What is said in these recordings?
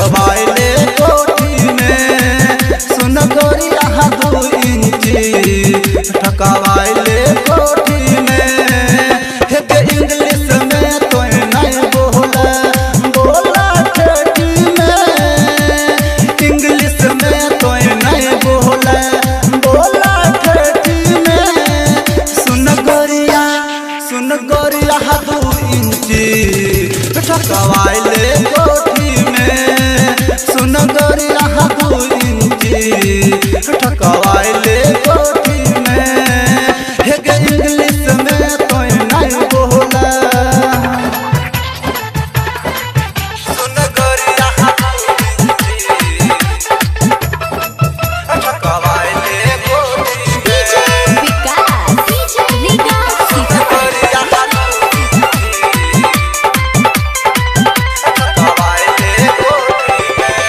ठकवाइले कोठी में। सुन गोरिया 2 इंची ठकवाइले कोठी में। के इंग्लिश में तो नहीं बोला ठेठी में। इंग्लिश में तो नहीं बोला ठेठी में। सुन गोरिया 2 इंची ठकवाइले कोठी में। सुन गोरिया 2 इंची ठकवाइले कोठी में। के इंग्लिश में तो नहीं बोला। सुन गोरिया 2 इंची ठकवाइले कोठी में। डीजे विकास गोरिया 2 इंची ठकवाइले कोठी में।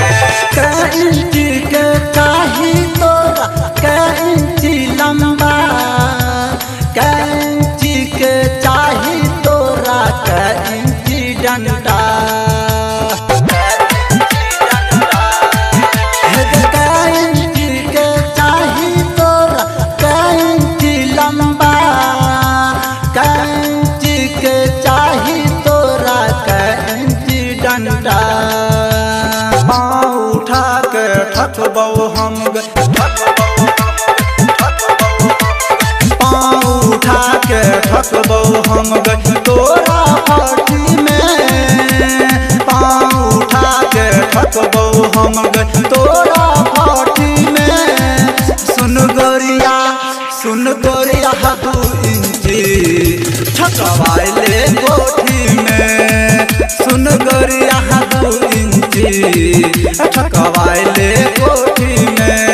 कैंची के चाही तोरा कैंची लंबा। कैंची के चाही तोरा कैंची डंडा। कैंची के चाही तोरा कैंची लंबा। कैंची के चाही तोरा कैंची डंडा। पाँव उठा के ठकबौ हम पाँव उठा के ठकबौ हम तोरा पार्टी में। पाँव उठा के ठकबौ हम तोरा पार्टी में। सुन गोरिया 2 इंची ठकवाइले कोठी में। सुन गोरिया 2 इंची ठकवाइले कोठी में।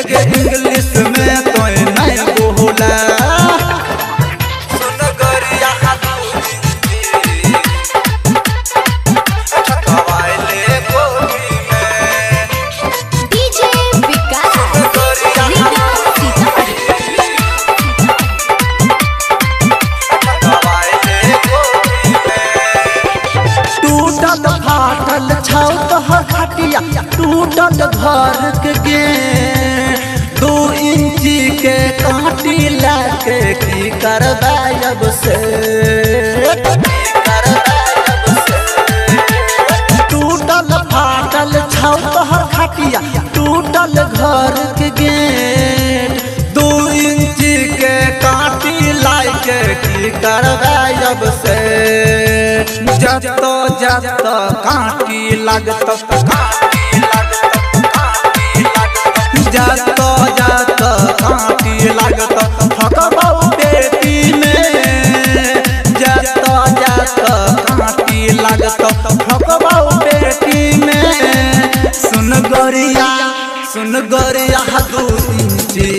के इंग्लिश में तो नहीं बोला। सुन गोरिया 2 इंची ठकवाइले कोठी में। डीजे विकास गोरिया ठकवाइले कोठी में। टूटल फाटल छौ तोहर खटिया टूटल घर के गे। 2 इंची के कांटी लाके की करवायब से। टूटल फाटल छौ तोहर खटिया टूटल घर के गेट। 2 इंची के कांटी लाके की करवायब से। जत कांटी लागत जत कांटी लागत ठकबौ पेटी में। जत कांटी लागत ठकबौ पेटी में। सुन गोरिया 2 इंची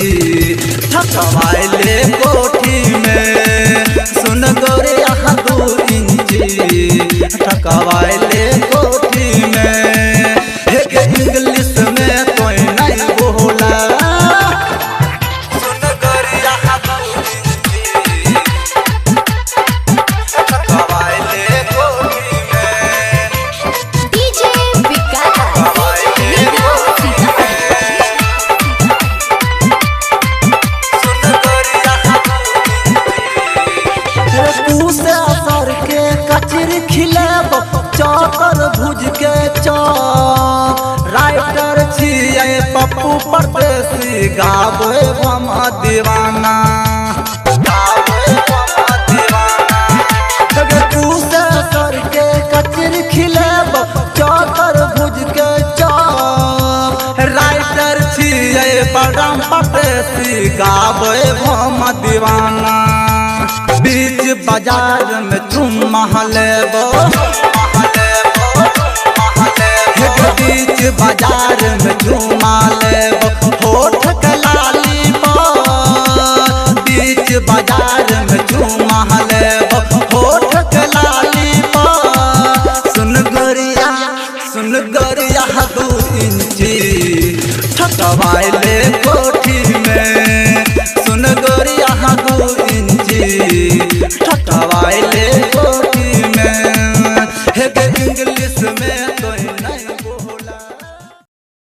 ठकवाइले कोठी में। सुन गोरिया 2 इंची ठकवाइले कोठी में। के इंग्लिश में तो नहीं बोला। सुन गोरिया 2 इंची ठकवाइले कोठी में। डीजे विकास सुन गोरिया 2 इंची से असर के कचरी खिलेब चौकर भुज के चौक। राइटर छियै पप्पू परदेसी गावे हम दीवाना। से असर के कचरी खिलेब चौकर भुज के चौक। राइटर छियै परम परदेसी गावे हम दीवाना। बीच बाजार में चुम्मा लेबो। बीच बाजार में चुम्मा लेबो होठ के लाली पर। बीच बाजार